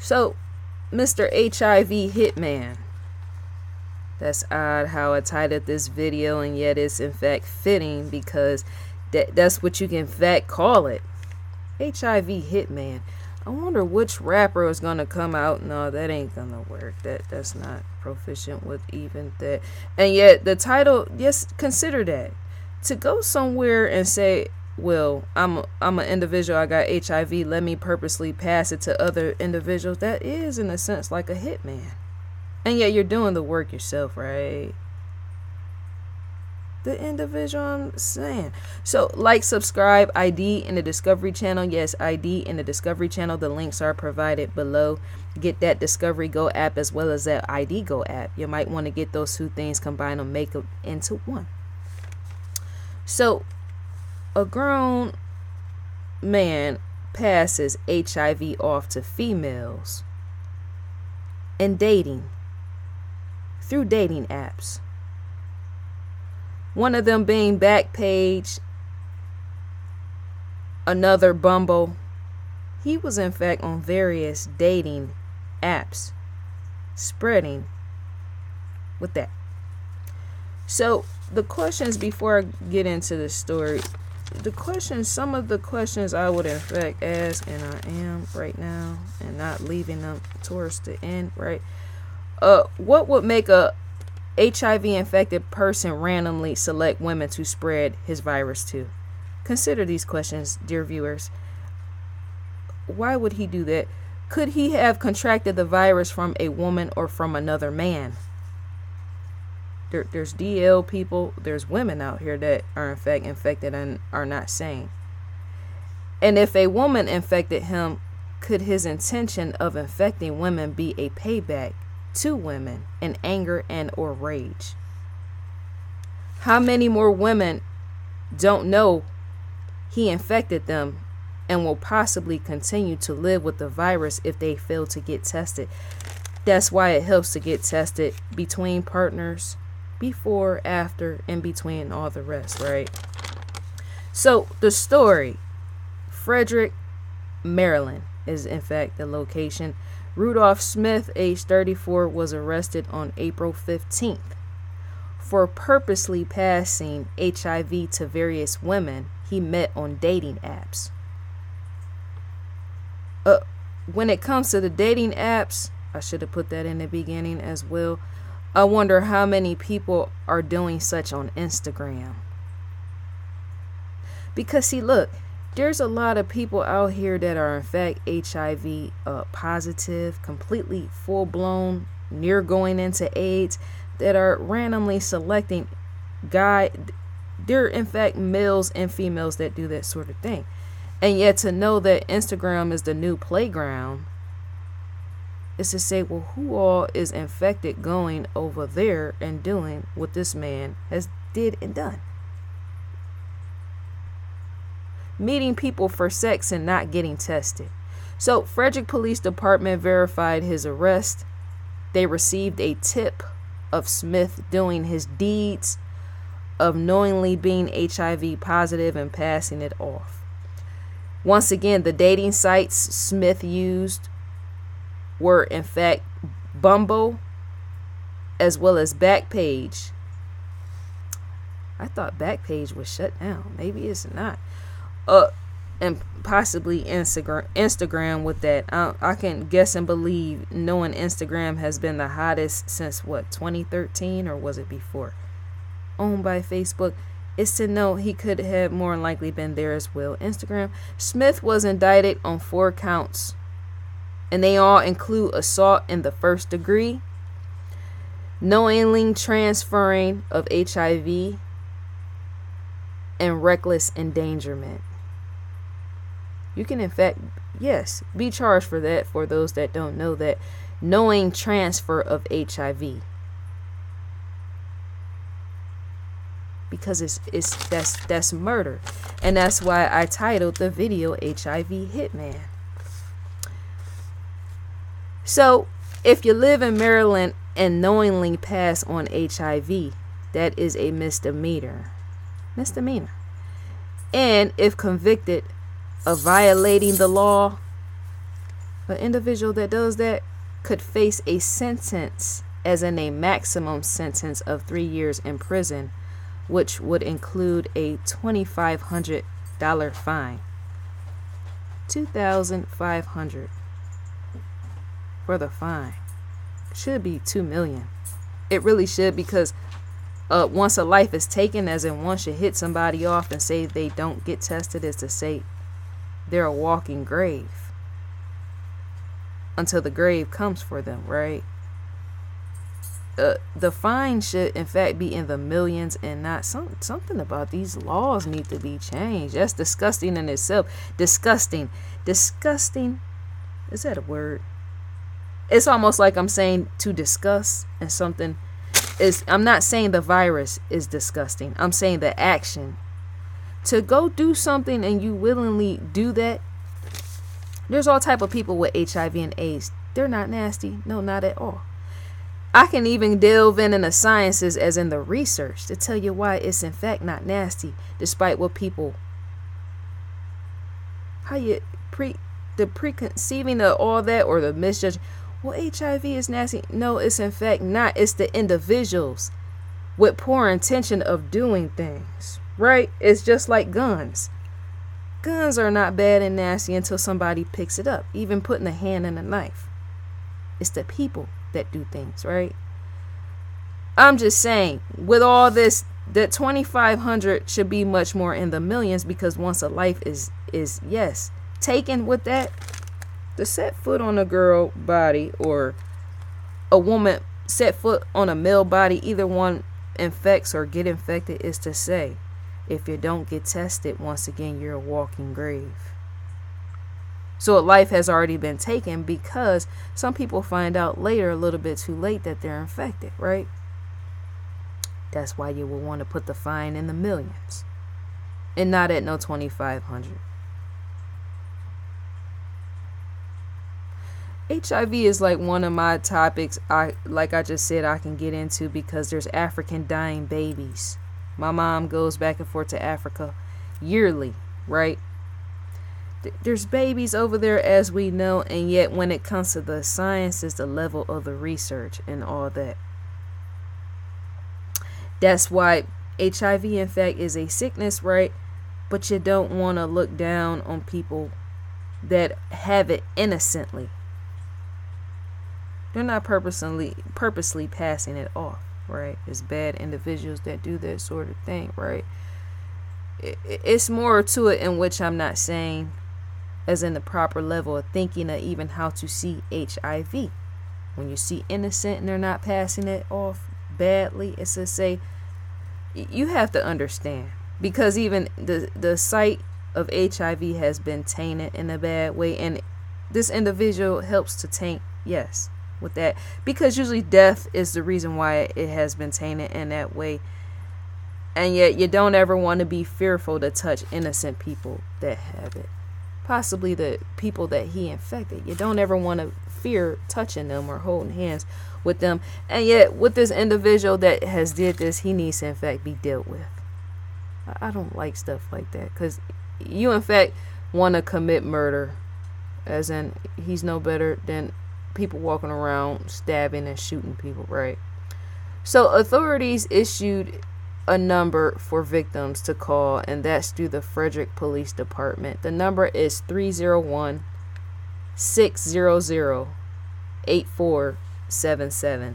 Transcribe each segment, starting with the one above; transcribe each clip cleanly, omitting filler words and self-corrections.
So, Mr. HIV Hitman. That's odd how I titled this video, and yet it's in fact fitting because that's what you can in fact call it. HIV Hitman. I wonder which rapper is gonna come out. No, that ain't gonna work. That's not proficient with even that. And yet the title, yes, consider that. To go somewhere and say, well, I'm an individual, I got HIV, let me purposely pass it to other individuals, that is in a sense like a hitman. And yet you're doing the work yourself, right? The individual, I'm saying. So like, subscribe, ID in the Discovery channel. Yes, ID in the Discovery channel. The links are provided below. Get that Discovery Go app as well as that ID Go app. You might want to get those two things, combine them, make them into one. So a grown man passes HIV off to females and dating through dating apps. One of them being Backpage, another Bumble. He was in fact on various dating apps, spreading with that. So the questions, before I get into the story, some of the questions I would in fact ask, and I am right now, and not leaving them towards the end, right? What would make a HIV infected person randomly select women to spread his virus to? Consider these questions, dear viewers. Why would he do that? Could he have contracted the virus from a woman or from another man? There's DL people, there's women out here that are in fact infected and are not saying. And if a woman infected him, could his intention of infecting women be a payback to women in anger and or rage? How many more women don't know he infected them and will possibly continue to live with the virus if they fail to get tested? That's why it helps to get tested between partners, before, after, in between, all the rest, right? So the story, Frederick, Maryland is in fact the location. Rudolph Smith, age 34, was arrested on April 15th for purposely passing HIV to various women he met on dating apps. When it comes to the dating apps, I should have put that in the beginning as well. I wonder how many people are doing such on Instagram. Because see, look, there's a lot of people out here that are in fact HIV positive, completely full blown, near going into AIDS, that are randomly selecting guy. They're in fact males and females that do that sort of thing. And yet to know that Instagram is the new playground is to say, well, who all is infected going over there and doing what this man has did and done? Meeting people for sex and not getting tested. So Frederick Police Department verified his arrest. They received a tip of Smith doing his deeds of knowingly being HIV positive and passing it off. Once again, the dating sites Smith used were in fact Bumble as well as Backpage. I thought Backpage was shut down. Maybe it's not. And possibly Instagram with that. I can guess and believe, knowing Instagram has been the hottest since what, 2013, or was it before? Owned by Facebook. Is to know he could have more likely been there as well. Instagram. Smith was indicted on 4 counts, and they all include assault in the first degree, knowingly transferring of HIV, and reckless endangerment. You can in fact, yes, be charged for that, for those that don't know that. Knowing transfer of HIV. Because that's murder. And that's why I titled the video HIV Hitman. So if you live in Maryland and knowingly pass on HIV, that is a misdemeanor. And if convicted of violating the law, An individual that does that could face a sentence, as in a maximum sentence of 3 years in prison, which would include a $2,500 fine. $2,500 for the fine. Should be $2 million. It really should, because once a life is taken, as in once you hit somebody off and say they don't get tested, is to say they're a walking grave until the grave comes for them, right? The fine should in fact be in the millions, and not something about these laws need to be changed. That's disgusting in itself. Disgusting. Is that a word? It's almost like I'm saying to discuss, and something is, I'm not saying the virus is disgusting. I'm saying the action. To go do something and you willingly do that. There's all type of people with HIV and AIDS. They're not nasty. No, not at all. I can even delve in the sciences, as in the research, to tell you why it's in fact not nasty, despite what people, the preconceiving of all that, or the misjudging. Well, HIV is nasty. No, it's in fact not. It's the individuals with poor intention of doing things, right? It's just like guns. Guns are not bad and nasty until somebody picks it up, even putting a hand in a knife. It's the people that do things, right? I'm just saying, with all this, that 2,500 should be much more in the millions, because once a life is yes taken with that, to set foot on a girl body, or a woman set foot on a male body, either one infects or get infected, is to say, if you don't get tested, once again, you're a walking grave. So a life has already been taken, because some people find out later, a little bit too late, that they're infected, right? That's why you will want to put the fine in the millions and not at no 2,500. HIV is like one of my topics, like I just said, I can get into, because there's African dying babies. My mom goes back and forth to Africa yearly, right? There's babies over there, as we know, and yet when it comes to the sciences, the level of the research and all that, that's why HIV in fact is a sickness, right? But you don't want to look down on people that have it innocently. They're not purposely passing it off, right? It's bad individuals that do that sort of thing, right? It's more to it, in which I'm not saying as in the proper level of thinking of even how to see HIV. When you see innocent and they're not passing it off badly, it's to say, you have to understand, because even the sight of HIV has been tainted in a bad way, and this individual helps to taint, yes, with that, because usually death is the reason why it has been tainted in that way. And yet you don't ever want to be fearful to touch innocent people that have it, possibly the people that he infected. You don't ever want to fear touching them or holding hands with them. And yet with this individual that has did this, he needs to in fact be dealt with. I don't like stuff like that, because you in fact want to commit murder, as in he's no better than people walking around stabbing and shooting people, right? So authorities issued a number for victims to call, and that's through the Frederick Police Department. The number is 301-600-8477.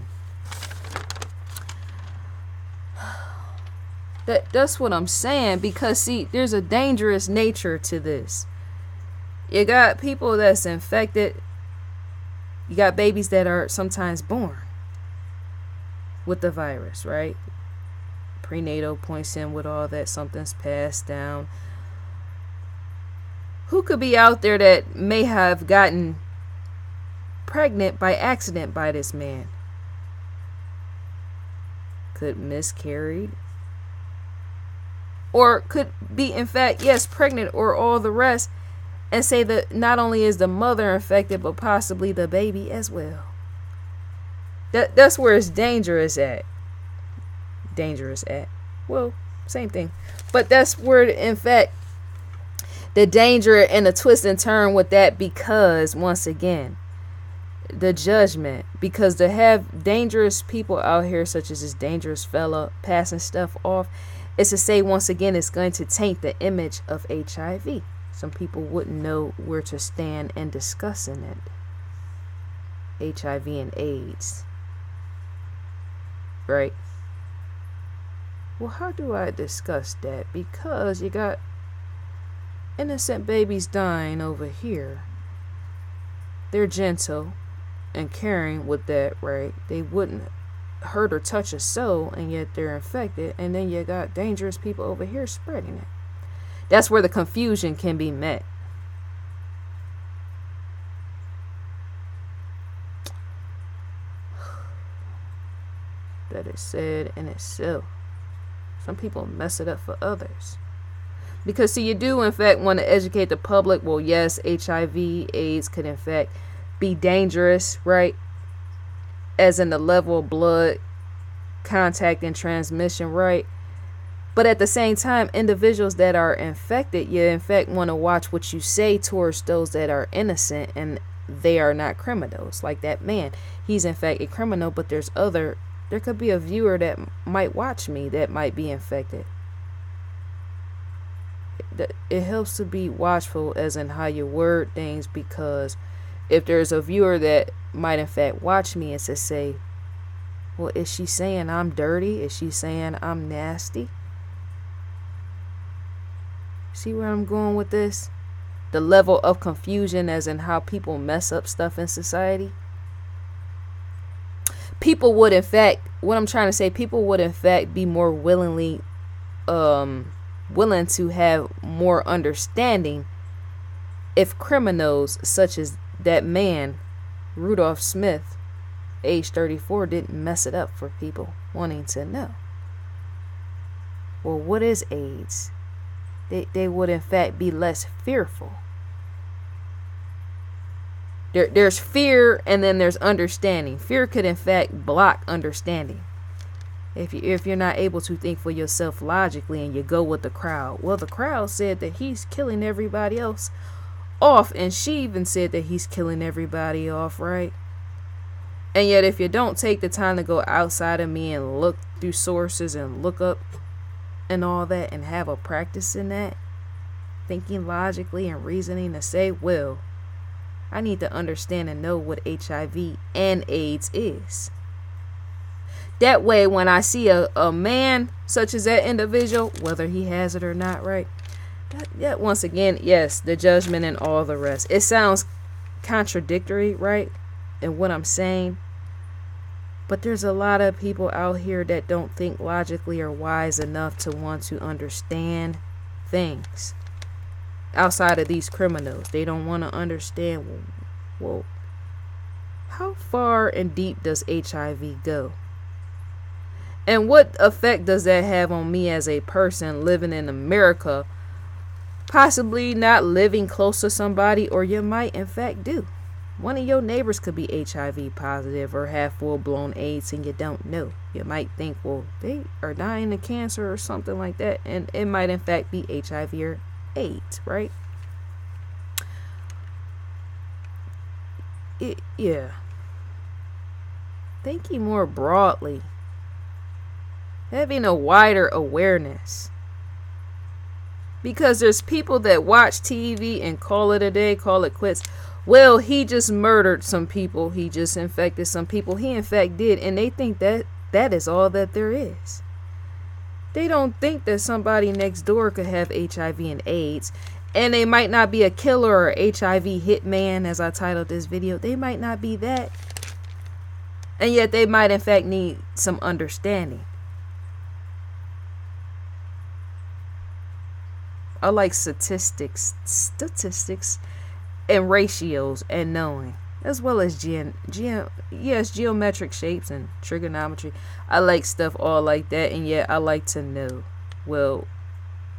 That's what I'm saying, because see, there's a dangerous nature to this. You got people that's infected. You got babies that are sometimes born with the virus, right? Prenatal points in with all that, something's passed down. Who could be out there that may have gotten pregnant by accident by this man? Could miscarried, or could be in fact, yes, pregnant, or all the rest, and say that not only is the mother infected, but possibly the baby as well. That's where it's dangerous at. Well, same thing, but that's where in fact The danger and the twist and turn with that, because once again, the judgment, because to have dangerous people out here such as this dangerous fella passing stuff off, is to say once again it's going to taint the image of HIV. Some people wouldn't know where to stand in discussing it. HIV and AIDS, right? Well, how do I discuss that? Because you got innocent babies dying over here. They're gentle and caring with that, right? They wouldn't hurt or touch a soul, and yet they're infected. And then you got dangerous people over here spreading it. That's where the confusion can be met. That is said in itself. Some people mess it up for others. Because see, you do in fact want to educate the public. Well, yes, HIV, AIDS could in fact be dangerous, right? As in the level of blood contact and transmission, right? But at the same time, individuals that are infected, you in fact want to watch what you say towards those that are innocent and they are not criminals. Like that man, he's in fact a criminal, but there could be a viewer that might watch me that might be infected. It helps to be watchful as in how you word things, because if there's a viewer that might in fact watch me and to say, well, is she saying I'm dirty? Is she saying I'm nasty? See where I'm going with this? The level of confusion as in how people mess up stuff in society. People would in fact, what I'm trying to say, people would in fact be more willing to have more understanding if criminals such as that man, Rudolph Smith, age 34, didn't mess it up for people wanting to know. Well, what is AIDS? They would in fact be less fearful. There's fear and then there's understanding. Fear could in fact block understanding. If you're not able to think for yourself logically and you go with the crowd. Well, the crowd said that he's killing everybody else off, and she even said that he's killing everybody off, right? And yet if you don't take the time to go outside of me and look through sources and look up and all that and have a practice in that, thinking logically and reasoning to say, well, I need to understand and know what HIV and AIDS is. That way, when I see a man such as that individual, whether he has it or not, right? That once again, yes, the judgment and all the rest. It sounds contradictory, right? In what I'm saying. But there's a lot of people out here that don't think logically or wise enough to want to understand things. Outside of these criminals, they don't want to understand, well, how far and deep does HIV go? And what effect does that have on me as a person living in America, possibly not living close to somebody, or you might in fact do. One of your neighbors could be HIV positive or have full-blown AIDS and you don't know. You might think, well, they are dying of cancer or something like that, and it might in fact be HIV or AIDS, right? Yeah. Thinking more broadly, having a wider awareness. Because there's people that watch TV and call it a day, call it quits. Well, he just murdered some people. He just infected some people. He in fact did. And they think that that is all that there is. They don't think that somebody next door could have HIV and AIDS. And they might not be a killer or HIV hitman, as I titled this video. They might not be that. And yet they might in fact need some understanding. I like statistics and ratios and knowing, as well as geometric shapes and trigonometry. I like stuff all like that, and yet I like to know, well,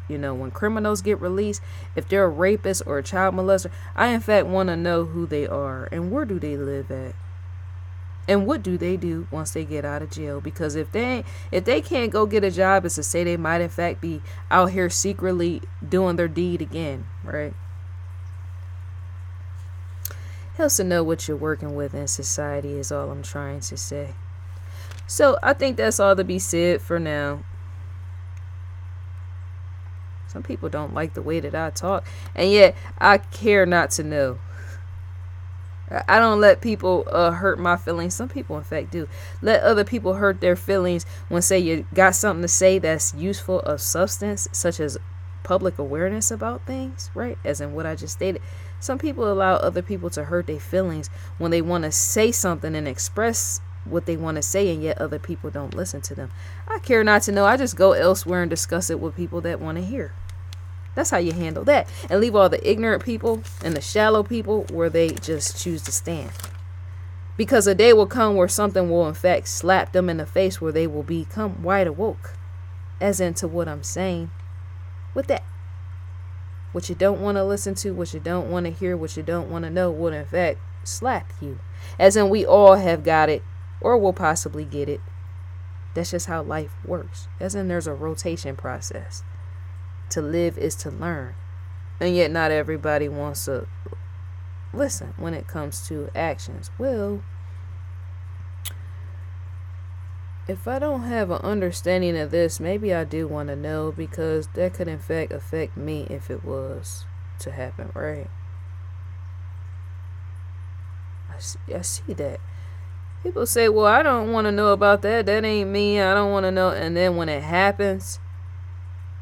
you know, when criminals get released, if they're a rapist or a child molester, I in fact want to know who they are and where do they live at. And what do they do once they get out of jail? Because if they can't go get a job, it's to say they might in fact be out here secretly doing their deed again, right? Helps to know what you're working with in society is all I'm trying to say. So I think that's all to be said for now. Some people don't like the way that I talk, and yet I care not to know. I don't let people hurt my feelings. Some people, in fact, do. Let other people hurt their feelings when, say, you got something to say that's useful of substance, such as public awareness about things, right? As in what I just stated. Some people allow other people to hurt their feelings when they want to say something and express what they want to say, and yet other people don't listen to them. I care not to know. I just go elsewhere and discuss it with people that want to hear. That's how you handle that. And leave all the ignorant people and the shallow people where they just choose to stand. Because a day will come where something will in fact slap them in the face, where they will become wide awoke. As into what I'm saying. With that. What you don't want to listen to, what you don't want to hear, what you don't want to know will in fact slap you. As in we all have got it, or will possibly get it. That's just how life works. As in there's a rotation process. To live is to learn. And yet not everybody wants to listen when it comes to actions. Well, if I don't have an understanding of this, maybe I do want to know, because that could in fact affect me if it was to happen, right? I see that. People say, well, I don't want to know about that. That ain't me. I don't want to know. And then when it happens,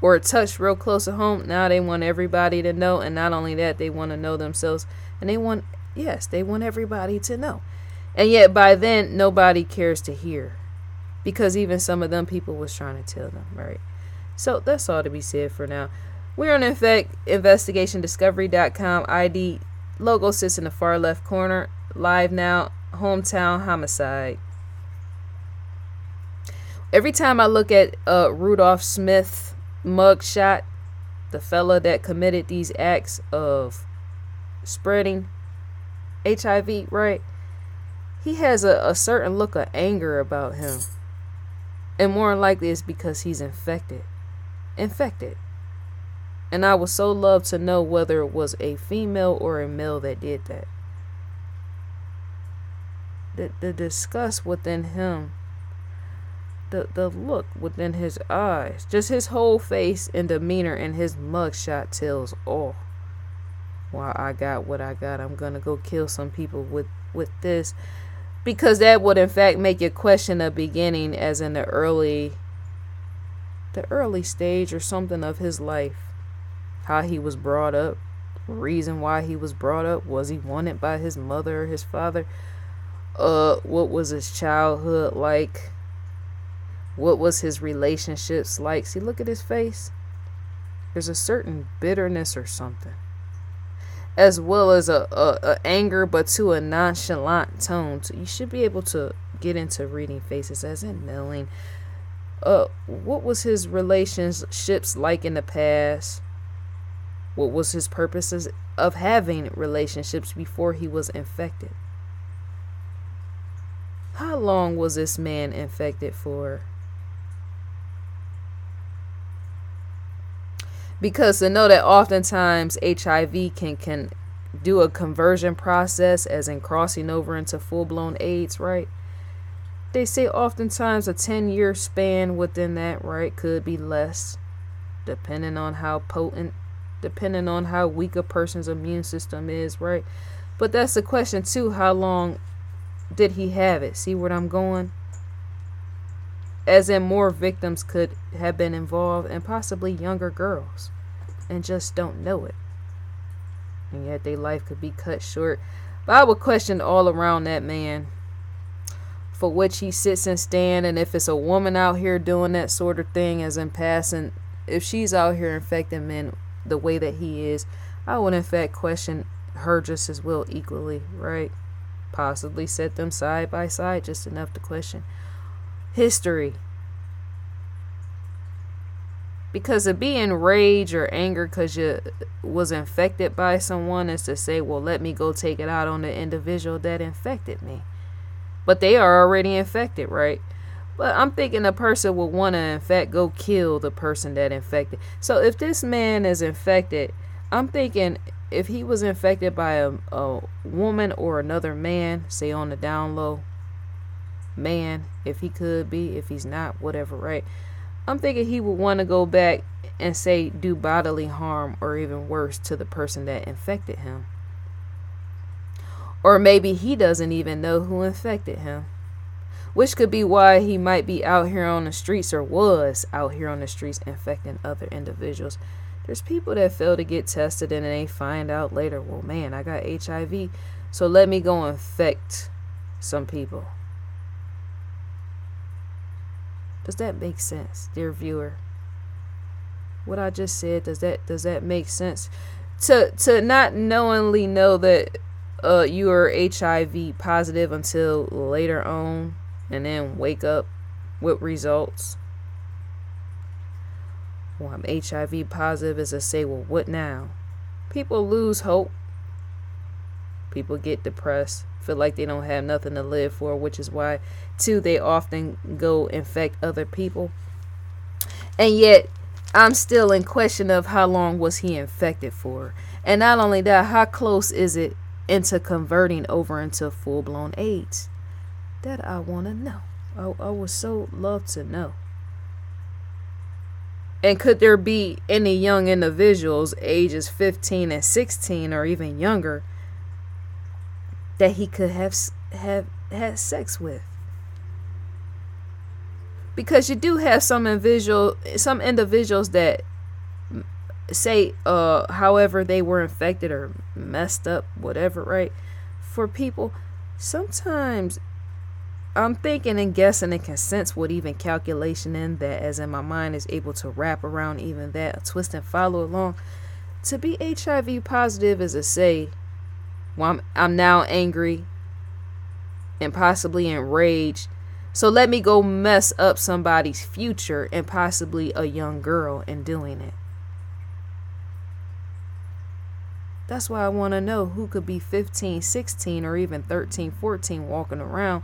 or it touched real close to home, now they want everybody to know. And not only that, they want to know themselves. And they want everybody to know. And yet by then, nobody cares to hear. Because even some of them people was trying to tell them, right? So that's all to be said for now. We're on, in fact, investigationdiscovery.com. ID logo sits in the far left corner. Live now, hometown homicide. Every time I look at Rudolph Smith mugshot, the fella that committed these acts of spreading HIV, right? He has a certain look of anger about him. And more than likely it's because he's infected. And I would so love to know whether it was a female or a male that did that. The disgust within him, the look within his eyes, just his whole face and demeanor and his mugshot tells all. Well, I got what I got. I'm gonna go kill some people with this. Because that would in fact make you question the beginning, as in the early stage or something of his life. How he was brought up, reason why he was brought up. Was he wanted by his mother or his father? What was his childhood like? What was his relationships like? See, look at his face. There's a certain bitterness or something. As well as a anger, but to a nonchalant tone. So you should be able to get into reading faces, as in knowing what was his relationships like in the past. What was his purposes of having relationships before he was infected? How long was this man infected for? Because to know that oftentimes HIV can do a conversion process, as in crossing over into full-blown AIDS, right? They say oftentimes a 10-year span within that, right, could be less, depending on how potent, depending on how weak a person's immune system is, right? But that's the question too, how long did he have it? See where I'm going? As in more victims could have been involved, and possibly younger girls, and just don't know it. And yet their life could be cut short. But I would question all around that man, for which he sits and stands. And if it's a woman out here doing that sort of thing, as in passing, if she's out here infecting men the way that he is, I would in fact question her just as well, equally, right? Possibly set them side by side just enough to question history. Because to be in rage or anger because you was infected by someone is to say, well, let me go take it out on the individual that infected me. but they are already infected, right? But I'm thinking a person would want to, in fact, go kill the person that infected. So if this man is infected, I'm thinking if he was infected by a woman or another man, say on the down low, man, if he could be, if he's not, whatever, right? I'm thinking he would want to go back and say do bodily harm or even worse to the person that infected him. Or maybe he doesn't even know who infected him. Which could be why he might be out here on the streets or was out here on the streets infecting other individuals. There's people that fail to get tested and they find out later, well, man, I got HIV, so let me go infect some people. Does that make sense, dear viewer? What I just said, does that make sense? To not knowingly know that you are HIV positive until later on, and then wake up with results. Well, I'm HIV positive, as I say, well, what now? People lose hope. People get depressed, feel like they don't have nothing to live for, which is why, too, they often go infect other people. And yet, I'm still in question of how long was he infected for. And not only that, how close is it into converting over into full-blown AIDS? That I want to know. I would so love to know. And could there be any young individuals ages 15 and 16 or even younger that he could have had sex with? Because you do have some individuals that say however they were infected or messed up, whatever, right? For people, sometimes I'm thinking and guessing and can sense what even calculation in that, as in my mind is able to wrap around even that, a twist and follow along. To be HIV positive is to say, well, I'm now angry and possibly enraged, so let me go mess up somebody's future and possibly a young girl in doing it. That's why I want to know who could be 15, 16, or even 13, 14 walking around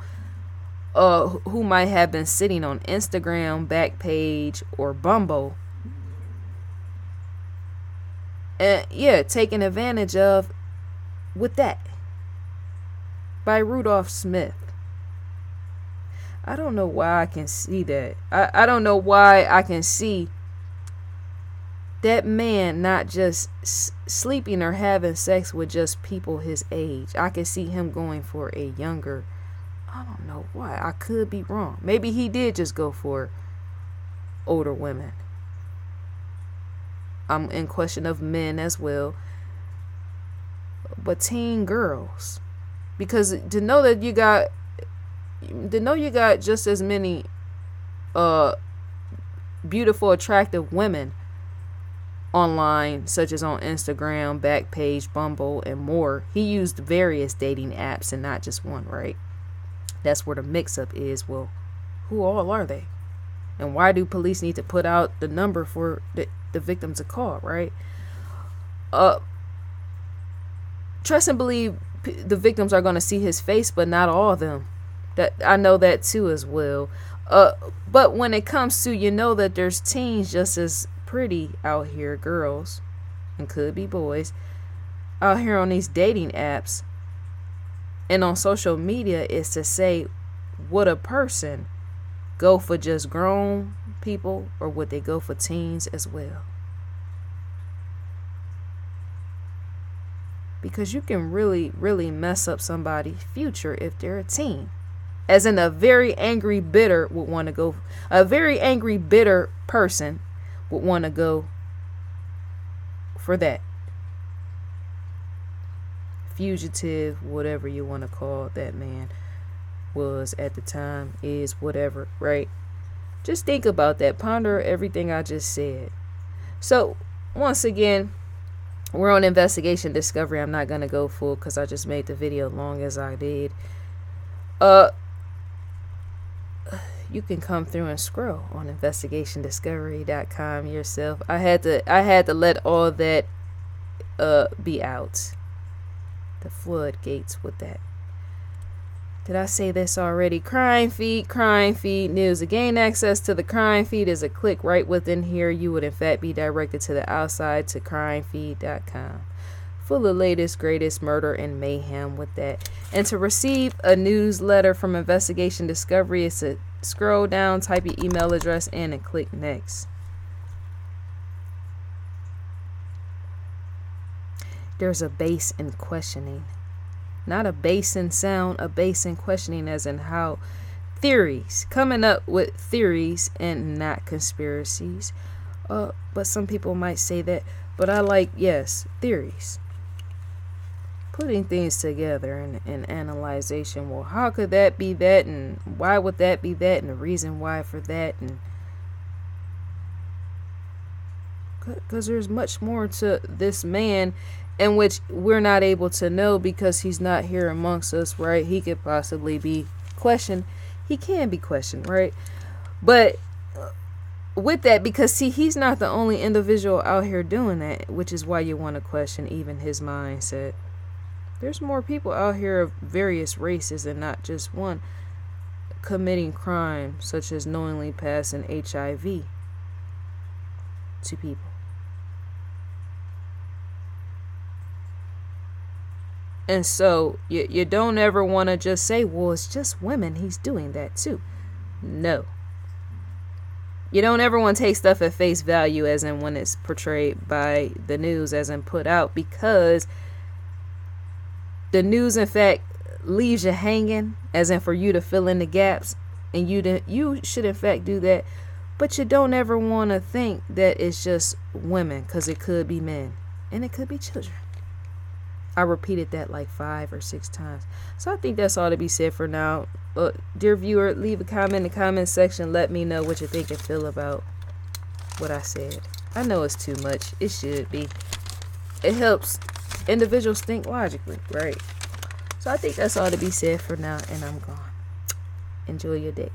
who might have been sitting on Instagram, Backpage, or Bumble. And yeah, taken advantage of with that. By Rudolph Smith. I don't know why I can see that. I don't know why I can see that man not just sleeping or having sex with just people his age. I can see him going for a younger. I don't know why. I could be wrong. Maybe he did just go for older women. I'm in question of men as well. But teen girls. Because to know you got just as many beautiful, attractive women online, such as on Instagram, Backpage, Bumble, and more. He used various dating apps and not just one, right? That's where the mix-up is. Well, who all are they? And why do police need to put out the number for the victim to call, right? Trust and believe the victims are going to see his face, but not all of them. That I know that too as well. But when it comes to, that there's teens just as pretty out here, girls, and could be boys, out here on these dating apps and on social media, is to say, would a person go for just grown people, or would they go for teens as well? Because you can really, really mess up somebody's future if they're a teen. As in, a very angry, bitter person would want to go for that. Fugitive, whatever you want to call that man was at the time, is whatever, right? Just think about that. Ponder everything I just said. So, once again, we're on investigation discovery. I'm not going to go full because I just made the video long as I did. You can come through and scroll on investigationdiscovery.com yourself. I had to let all that be out. The floodgates with that. Did I say this already? Crime feed news. To gain access to the crime feed is a click right within here. You would in fact be directed to the outside to crimefeed.com. Full of latest, greatest murder and mayhem with that. And to receive a newsletter from Investigation Discovery is to scroll down, type your email address in, and click next. There's a base in questioning. Not a base in sound, a base in questioning, as in how theories, coming up with theories and not conspiracies. But some people might say that, but I like, yes, theories. Putting things together and analyzation. Well, how could that be that, and why would that be that, and the reason why for that, and because there's much more to this man in which we're not able to know because he's not here amongst us, right? He could possibly be questioned. He can be questioned, right? But with that, because see, he's not the only individual out here doing that, which is why you want to question even his mindset. There's more people out here of various races and not just one committing crime, such as knowingly passing HIV to people. And so you don't ever want to just say, well, it's just women. He's doing that too. No. You don't ever want to take stuff at face value, as in when it's portrayed by the news, as in put out, because the news, in fact, leaves you hanging, as in for you to fill in the gaps. And you should, in fact, do that. But you don't ever want to think that it's just women, because it could be men. And it could be children. I repeated that like 5 or 6 times. So I think that's all to be said for now. Dear viewer, leave a comment in the comment section. Let me know what you think and feel about what I said. I know it's too much. It should be. It helps individuals think logically, right? So I think that's all to be said for now, and I'm gone. Enjoy your day.